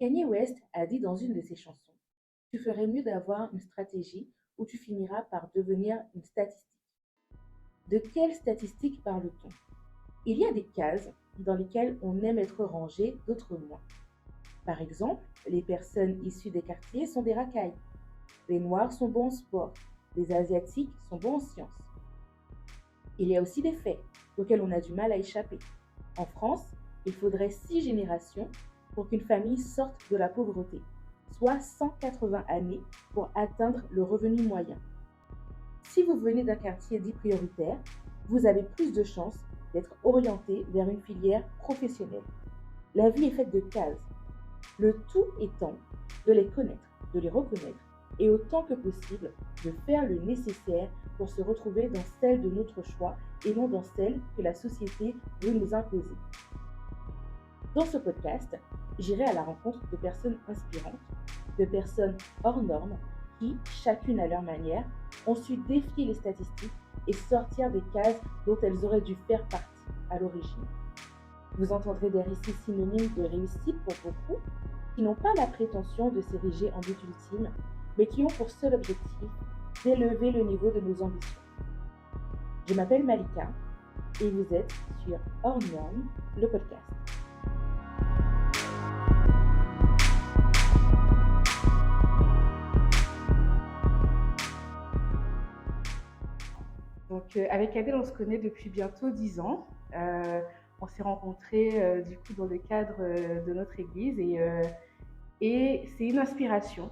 Kanye West a dit dans une de ses chansons: tu ferais mieux d'avoir une stratégie ou tu finiras par devenir une statistique. De quelle statistique parle-t-on? Il y a des cases dans lesquelles on aime être rangé, d'autres moins. Par exemple, les personnes issues des quartiers sont des racailles. Les Noirs sont bons en sport. Les Asiatiques sont bons en sciences. Il y a aussi des faits auxquels on a du mal à échapper. En France, il faudrait 6 générations pour qu'une famille sorte de la pauvreté, soit 180 années pour atteindre le revenu moyen. Si vous venez d'un quartier dit prioritaire, vous avez plus de chances d'être orienté vers une filière professionnelle. La vie est faite de cases, le tout étant de les connaître, de les reconnaître et autant que possible de faire le nécessaire pour se retrouver dans celle de notre choix et non dans celle que la société veut nous imposer. Dans ce podcast, j'irai à la rencontre de personnes inspirantes, de personnes hors normes qui, chacune à leur manière, ont su défier les statistiques et sortir des cases dont elles auraient dû faire partie à l'origine. Vous entendrez des récits synonymes de réussite pour beaucoup, qui n'ont pas la prétention de s'ériger en but ultime, mais qui ont pour seul objectif d'élever le niveau de nos ambitions. Je m'appelle Malika et vous êtes sur Hors Normes, le podcast. Donc, avec Adèle, on se connaît depuis bientôt 10 ans. On s'est rencontrés du coup dans le cadre de notre église et c'est une inspiration.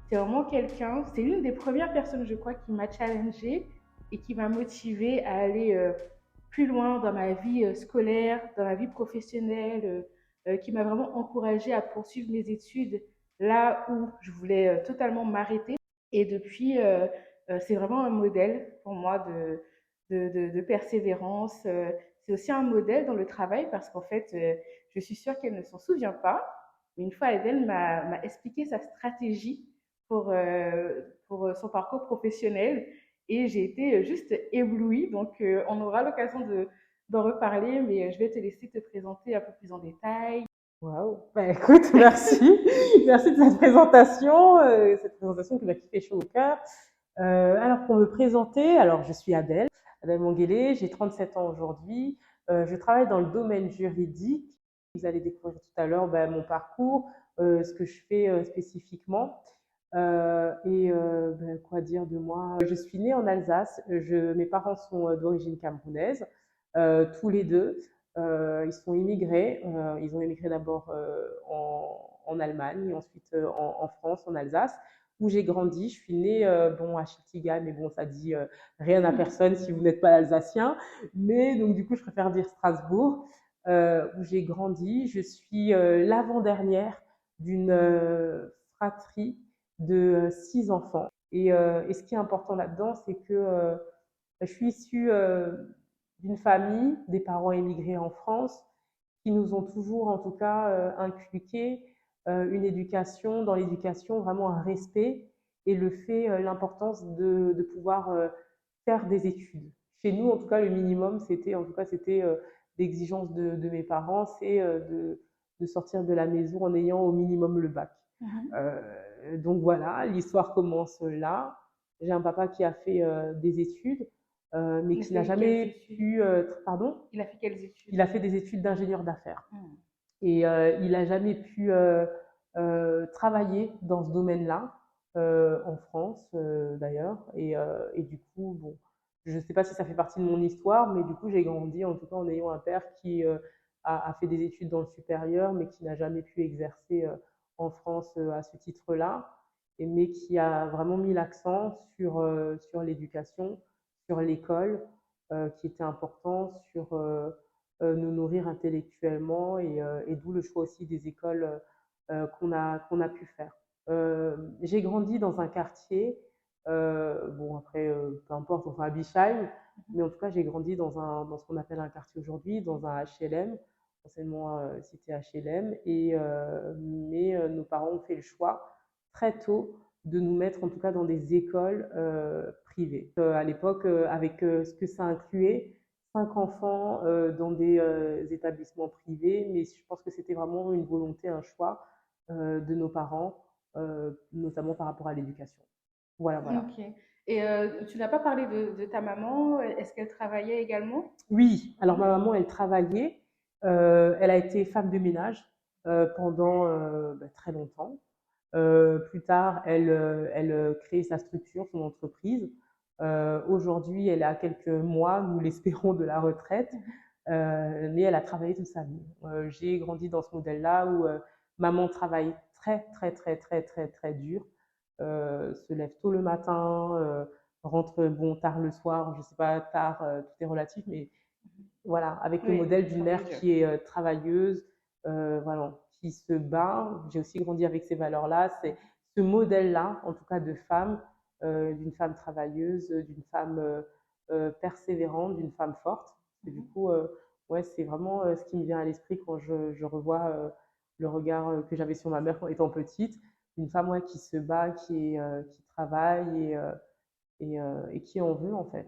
C'est vraiment quelqu'un, c'est l'une des premières personnes, je crois, qui m'a challengée et qui m'a motivée à aller plus loin dans ma vie scolaire, dans ma vie professionnelle, qui m'a vraiment encouragée à poursuivre mes études là où je voulais totalement m'arrêter. Et depuis, c'est vraiment un modèle pour moi de persévérance. C'est aussi un modèle dans le travail parce qu'en fait, je suis sûre qu'elle ne s'en souvient pas. Mais une fois, Adèle m'a expliqué sa stratégie pour son parcours professionnel et j'ai été juste éblouie. Donc, on aura l'occasion d'en reparler, mais je vais te laisser te présenter un peu plus en détail. Waouh, bah écoute, merci, merci de cette présentation qui m'a fait chaud au cœur. Alors pour me présenter, alors je suis Adèle, Adèle Monguélé, j'ai 37 ans aujourd'hui. Je travaille dans le domaine juridique. Vous allez découvrir tout à l'heure mon parcours, ce que je fais spécifiquement. Quoi dire de moi? Je suis née en Alsace. Mes parents sont d'origine camerounaise, tous les deux. Ils sont immigrés. Ils ont immigré d'abord en Allemagne, ensuite en France, en Alsace, où j'ai grandi. Je suis née à Chiltiga, mais bon, ça dit rien à personne si vous n'êtes pas alsacien. Mais donc du coup, je préfère dire Strasbourg, où j'ai grandi. Je suis l'avant-dernière d'une fratrie de 6 enfants. Et ce qui est important là-dedans, c'est que je suis issue d'une famille, des parents émigrés en France, qui nous ont toujours, en tout cas, inculqué une éducation, dans l'éducation, vraiment un respect et l'importance de pouvoir faire des études. Chez nous, en tout cas, le minimum, c'était l'exigence de mes parents, c'est de sortir de la maison en ayant au minimum le bac. Donc voilà, l'histoire commence là. J'ai un papa qui a fait des études, mais Il a qui n'a fait quelles jamais études? pu. Pardon? Il a fait quelles études? Il a fait des études d'ingénieur d'affaires. Hmm. Et il n'a jamais pu travailler dans ce domaine-là, en France d'ailleurs. Et du coup, bon, je ne sais pas si ça fait partie de mon histoire, mais du coup, j'ai grandi en tout cas en ayant un père qui a fait des études dans le supérieur, mais qui n'a jamais pu exercer en France à ce titre-là, mais qui a vraiment mis l'accent sur l'éducation, sur l'école, qui était important, sur nous nourrir intellectuellement et d'où le choix aussi des écoles qu'on a pu faire. J'ai grandi dans un quartier, bon après, peu importe, enfin à Bischheim, mais en tout cas j'ai grandi dans ce qu'on appelle un quartier aujourd'hui, dans un HLM, anciennement cité HLM, mais nos parents ont fait le choix très tôt de nous mettre en tout cas dans des écoles privées. À l'époque, avec ce que ça incluait, 5 enfants dans des établissements privés, mais je pense que c'était vraiment une volonté, un choix de nos parents, notamment par rapport à l'éducation. Voilà, voilà. Ok. Et tu n'as pas parlé de ta maman. Est-ce qu'elle travaillait également? Oui, alors ma maman, elle travaillait, elle a été femme de ménage pendant très longtemps. Plus tard, elle crée sa structure, son entreprise. Aujourd'hui, elle est à quelques mois, nous l'espérons, de la retraite, mais elle a travaillé toute sa vie. J'ai grandi dans ce modèle-là où maman travaille très, très, très, très, très, très dur, se lève tôt le matin, rentre bon tard le soir, je sais pas, tard, tout est relatif, mais voilà, avec le Oui, modèle d'une travailler mère dur. qui est travailleuse, voilà, qui se bat. J'ai aussi grandi avec ces valeurs-là. C'est ce modèle-là, en tout cas de femme, d'une femme travailleuse, d'une femme persévérante, d'une femme forte. Et du coup, ouais, c'est vraiment ce qui me vient à l'esprit quand je revois le regard que j'avais sur ma mère quand étant petite. Une femme, ouais, qui se bat, qui travaille et qui en veut, en fait.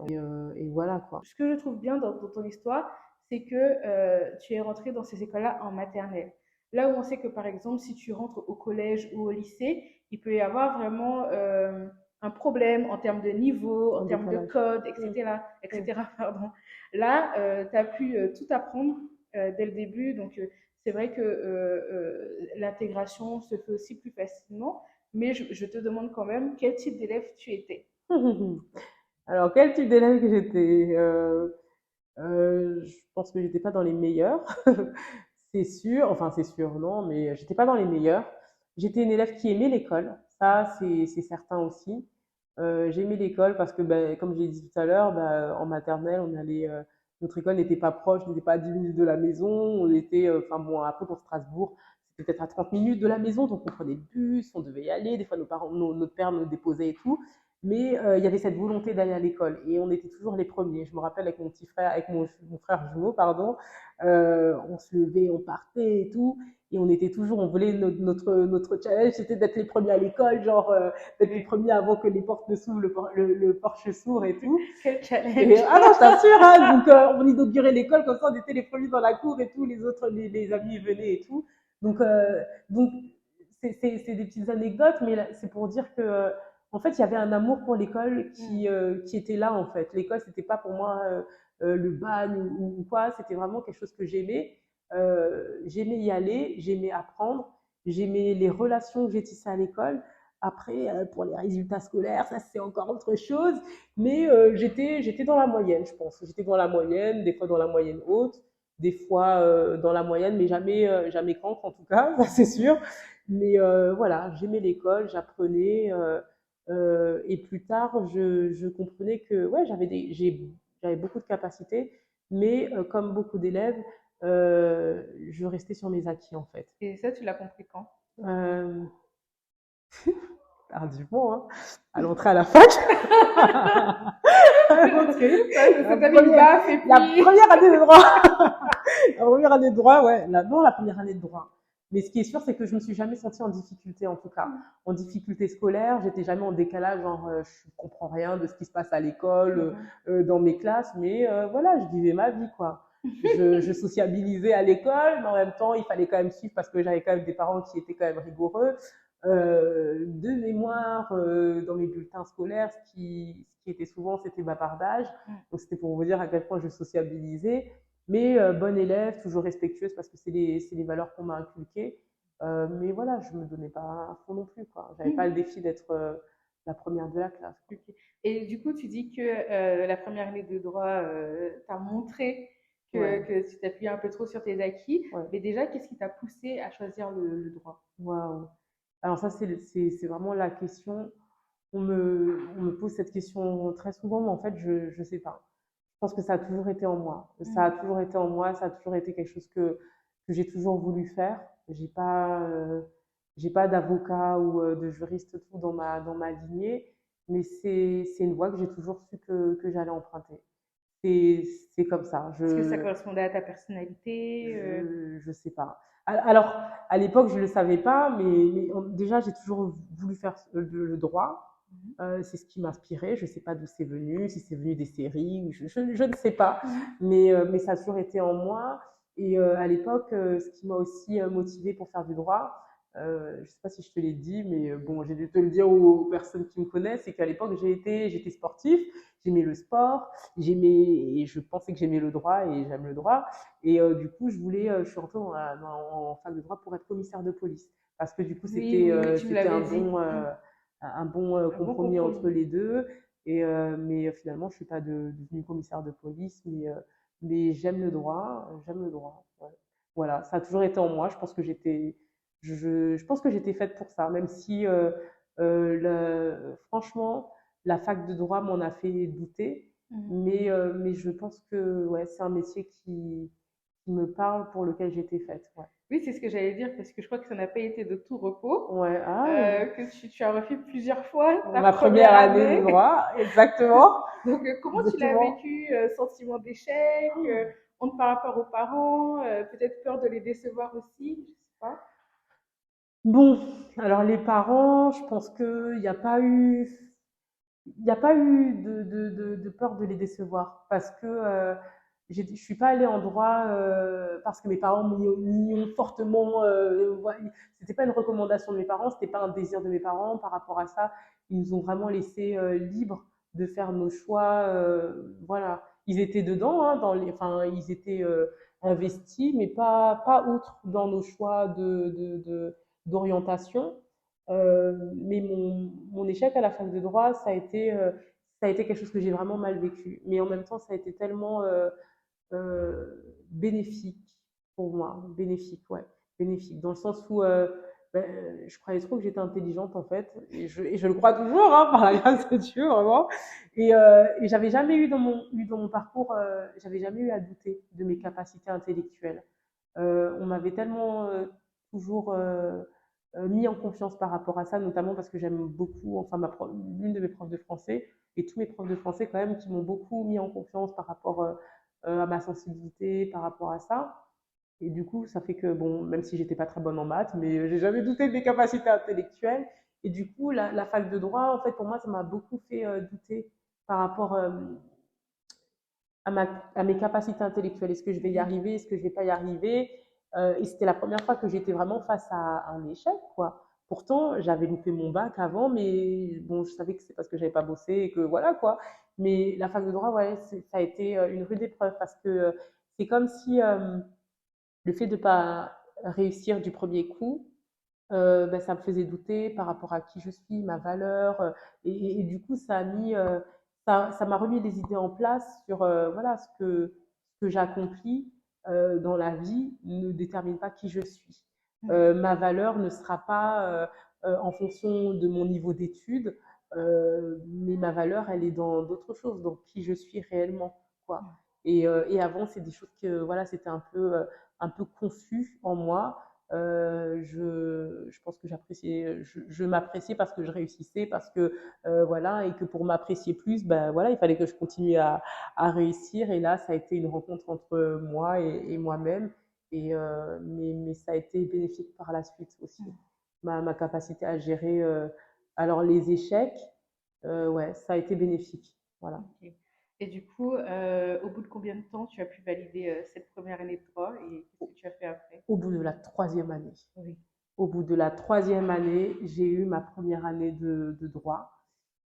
Mm. Et voilà, quoi. Ce que je trouve bien dans ton histoire, c'est que tu es rentrée dans ces écoles-là en maternelle. Là où on sait que, par exemple, si tu rentres au collège ou au lycée, il peut y avoir vraiment un problème en termes de niveau, en En termes de décalage. code, Mm, etc., mm. etc. Pardon. Là, tu as pu tout apprendre dès le début. Donc, c'est vrai que l'intégration se fait aussi plus facilement. Mais je te demande quand même quel type d'élève tu étais. Alors, quel type d'élève que j'étais je pense que j'étais pas dans les meilleurs, c'est sûr. Enfin, c'est sûr, non, mais j'étais pas dans les meilleurs. J'étais une élève qui aimait l'école, ça, c'est certain aussi. J'aimais l'école parce que, ben, comme j'ai dit tout à l'heure, ben, en maternelle, on allait, notre école n'était pas proche, n'était pas à 10 minutes de la maison. On était, enfin bon, après pour Strasbourg, c'était peut-être à 30 minutes de la maison, donc on prenait le bus, on devait y aller. Des fois, nos parents, notre père nous déposait et tout. Mais il y avait cette volonté d'aller à l'école et on était toujours les premiers. Je me rappelle avec mon petit frère, avec mon frère jumeau, pardon, on se levait, on partait et tout. Et on était toujours, on voulait notre challenge, c'était d'être les premiers à l'école, genre d'être les Oui. premiers avant que les portes ne s'ouvrent, le porche s'ouvre et tout. Quel Et, challenge! ah non, je t'assure, hein, donc on inaugurait l'école comme ça, on était les premiers dans la cour et tout, les autres, les amis venaient et tout. Donc c'est des petites anecdotes, mais c'est pour dire que en fait, il y avait un amour pour l'école Mm. qui était là, en fait. L'école, c'était pas pour moi le bagne ou quoi, c'était vraiment quelque chose que j'aimais. J'aimais y aller, j'aimais apprendre, j'aimais les relations que j'ai tissées à l'école. Après, pour les résultats scolaires, ça c'est encore autre chose. Mais j'étais dans la moyenne, je pense. J'étais dans la moyenne, des fois dans la moyenne haute, des fois dans la moyenne, mais jamais cancre en tout cas, ça c'est sûr. Mais voilà, j'aimais l'école, j'apprenais. Et plus tard, je comprenais que ouais, j'avais beaucoup de capacités, mais comme beaucoup d'élèves, je restais sur mes acquis en fait. Et ça, tu l'as compris quand? Euh, Tardivement, hein, à l'entrée à la fac. Ça La t'a mis une première, baffe et la puis... première année de droit. La première année de droit, ouais. Non, la première année de droit. Mais ce qui est sûr, c'est que je me suis jamais sentie en difficulté, en tout cas. En difficulté scolaire, j'étais jamais en décalage, genre, je comprends rien de ce qui se passe à l'école, dans mes classes, mais voilà, je vivais ma vie, quoi. Je sociabilisais à l'école, mais en même temps, il fallait quand même suivre parce que j'avais quand même des parents qui étaient quand même rigoureux. De mémoire, dans mes bulletins scolaires, ce qui était souvent, c'était bavardage. Donc, c'était pour vous dire à quel point je sociabilisais. Mais bonne élève, toujours respectueuse parce que c'est les valeurs qu'on m'a inculquées. Mais voilà, je me donnais pas à fond non plus, quoi. J'avais pas le défi d'être la première de la classe, quoi. Ok. Et du coup, tu dis que la première année de droit t'a montré Ouais, que tu t'appuies un peu trop sur tes acquis. ouais. Mais déjà, qu'est-ce qui t'a poussé à choisir le droit? Waouh. Alors ça, c'est vraiment la question. On me pose cette question très souvent, mais en fait, je sais pas. Je pense que ça a toujours été en moi. Ça a Mm. toujours été en moi, ça a toujours été quelque chose que j'ai toujours voulu faire. J'ai pas d'avocat ou de juriste tout dans ma lignée, mais c'est une voie que j'ai toujours su que j'allais emprunter. C'est, c'est comme ça. Est-ce que ça correspondait à ta personnalité? Je sais pas. Alors, à l'époque, je le savais pas, mais déjà, j'ai toujours voulu faire le droit. Mhm. C'est ce qui m'inspirait. Je sais pas d'où c'est venu, si c'est venu des séries, je ne sais pas. Mhm. Mais ça a toujours été en moi. Et à l'époque, ce qui m'a aussi motivée pour faire du droit, je sais pas si je te l'ai dit, mais bon, j'ai dû te le dire aux personnes qui me connaissent, c'est qu'à l'époque, j'étais sportif, j'aimais le sport, et je pensais que j'aimais le droit et j'aime le droit. Et du coup, je suis rentrée en fac de droit pour être commissaire de police. Parce que du coup, Oui, oui, oui, tu me c'était l'avais dit. un bon Un bon compromis entre compromis. les deux. Mais finalement, je suis pas devenue commissaire de police, mais j'aime le droit, j'aime le droit. Ouais. Voilà, ça a toujours été en moi. Je pense que j'étais faite pour ça, même si franchement, la fac de droit m'en a fait douter. Mhm. Mais je pense que ouais, c'est un métier qui me parle, pour lequel j'étais faite. Ouais. Oui, c'est ce que j'allais dire parce que je crois que ça n'a pas été de tout repos, Ouais, que tu as refait plusieurs fois ta ma première première année de année. droit, exactement. Donc, comment tu l'as Exactement. vécu? Sentiment d'échec, honte par rapport aux parents, peut-être peur de les décevoir aussi, je sais pas. Bon, alors les parents, je pense qu'il n'y a pas eu de peur de les décevoir parce que je suis pas allée en droit parce que mes parents m'y ont fortement. Ouais, c'était pas une recommandation de mes parents, c'était pas un désir de mes parents par rapport à ça. Ils nous ont vraiment laissé libres de faire nos choix. Voilà, ils étaient dedans, hein, enfin, ils étaient investis, mais pas outre dans nos choix d'orientation. Mais mon échec à la fac de droit, ça a été quelque chose que j'ai vraiment mal vécu. Mais en même temps, ça a été tellement bénéfique pour moi. Bénéfique, ouais. Bénéfique. Dans le sens où ben, je croyais trop que j'étais intelligente, en fait. Et je le crois toujours, hein, par la grâce de Dieu, vraiment. Et j'avais jamais eu dans mon parcours, j'avais jamais eu à douter de mes capacités intellectuelles. On m'avait tellement toujours mis en confiance par rapport à ça, notamment parce que j'aime beaucoup, enfin, l'une de mes profs de français, et tous mes profs de français quand même, qui m'ont beaucoup mis en confiance par rapport à ma sensibilité, par rapport à ça. Et du coup, ça fait que, bon, même si j'étais pas très bonne en maths, mais j'ai jamais douté de mes capacités intellectuelles. Et du coup, la fac de droit, en fait, pour moi, ça m'a beaucoup fait douter par rapport à mes capacités intellectuelles. Est-ce que je vais y Mhm. arriver? Est-ce que je vais pas y arriver? Et c'était la première fois que j'étais vraiment face à un échec, quoi. Pourtant, j'avais loupé mon bac avant, mais bon, je savais que c'est parce que j'avais pas bossé et que voilà, quoi. Mais la fac de droit, ouais, ça a été une rude épreuve parce que c'est comme si le fait de pas réussir du premier coup, ben, ça me faisait douter par rapport à qui je suis, ma valeur. Et du coup, ça m'a remis les idées en place sur voilà, ce que j'accomplis dans la vie ne détermine pas qui je suis. Mhm. Ma valeur ne sera pas en fonction de mon niveau d'études, mais ma valeur, elle est dans d'autres choses, donc qui je suis réellement, quoi. Et avant, c'est des choses que, voilà, c'était un peu confus en moi. Je pense que je m'appréciais parce que je réussissais, parce que voilà, et que pour m'apprécier plus, ben voilà, il fallait que je continue à réussir. Et là, ça a été une rencontre entre moi et moi-même. Mais ça a été bénéfique par la suite aussi. Mhm. Ma capacité à gérer alors les échecs, ouais, ça a été bénéfique. Voilà. Ok. Et du coup, au bout de combien de temps tu as pu valider cette première année de droit et qu'est-ce que tu as fait après? Au bout de la troisième année. Oui. Au bout de la troisième année, j'ai eu ma première année de droit.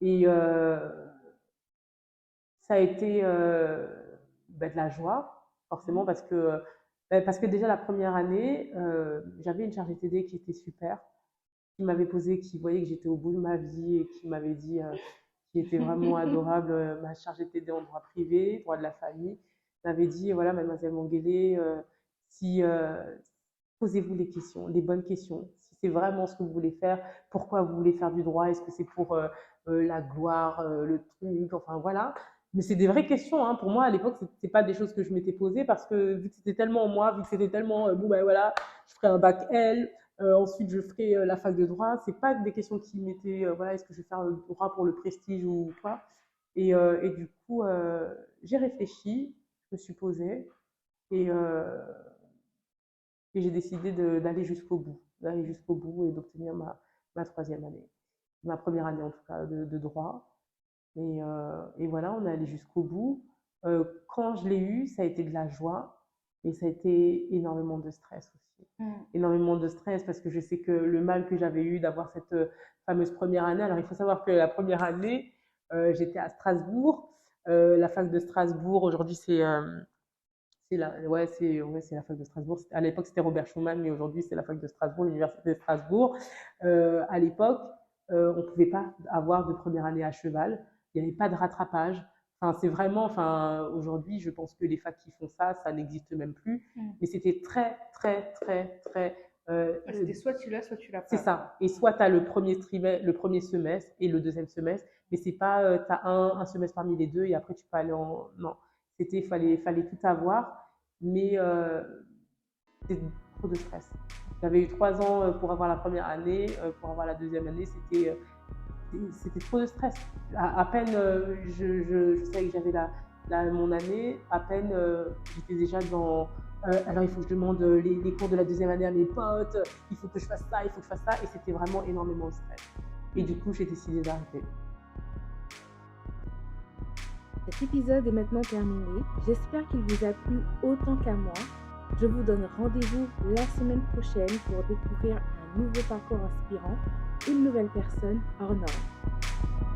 Et ça a été ben, de la joie, forcément, Mhm. parce que déjà la première année, j'avais une chargée TD qui était super, qui voyait que j'étais au bout de ma vie et qui m'avait dit, qui était vraiment adorable, ma chargée TD en droit privé, droit de la famille, m'avait dit, voilà, mademoiselle Manguelé, si, posez-vous les questions, les bonnes questions. Si c'est vraiment ce que vous voulez faire, pourquoi vous voulez faire du droit? Est-ce que c'est pour la gloire, le truc, enfin voilà. Mais c'est des vraies questions, hein. Pour moi, à l'époque, c'est pas des choses que je m'étais posées parce que vu que c'était tellement moi, vu que c'était tellement bon ben voilà, je ferai un bac L, ensuite je ferai la fac de droit. C'est pas des questions qui m'étaient voilà, est-ce que je vais faire le droit pour le prestige ou quoi. Et du coup, j'ai réfléchi, je me suis posée et et j'ai décidé d'aller jusqu'au bout et d'obtenir ma troisième année, ma première année en tout cas de droit. Et voilà, on est allé jusqu'au bout. Quand je l'ai eu, ça a été de la joie, mais ça a été énormément de stress aussi. Énormément de stress parce que je sais que le mal que j'avais eu d'avoir cette fameuse première année. Alors, il faut savoir que la première année, j'étais à Strasbourg. La fac de Strasbourg, aujourd'hui, c'est la fac de Strasbourg. À l'époque, c'était Robert Schuman, mais aujourd'hui, c'est la fac de Strasbourg, l'université de Strasbourg. À l'époque, on ne pouvait pas avoir de première année à cheval. Il n'y avait pas de rattrapage. Enfin, c'est vraiment, enfin, aujourd'hui, je pense que les facs qui font ça, ça n'existe même plus. Mais c'était très, très, très, très. C'était soit tu l'as, soit tu l'as C'est pas. ça. Et soit tu as le premier semestre et le deuxième semestre, mais c'est pas, tu as un semestre parmi les deux et après tu peux aller en. Non. Fallait tout avoir, mais c'était trop de stress. J'avais eu 3 ans pour avoir la première année, pour avoir la deuxième année, c'était trop de stress. À peine je savais que j'avais mon année, à peine j'étais déjà dans. Alors il faut que je demande les cours de la deuxième année à mes potes, il faut que je fasse ça, il faut que je fasse ça, et c'était vraiment énormément de stress. Et du coup, j'ai décidé d'arrêter. Cet épisode est maintenant terminé. J'espère qu'il vous a plu autant qu'à moi. Je vous donne rendez-vous la semaine prochaine pour découvrir un nouveau parcours inspirant, une nouvelle personne hors norme.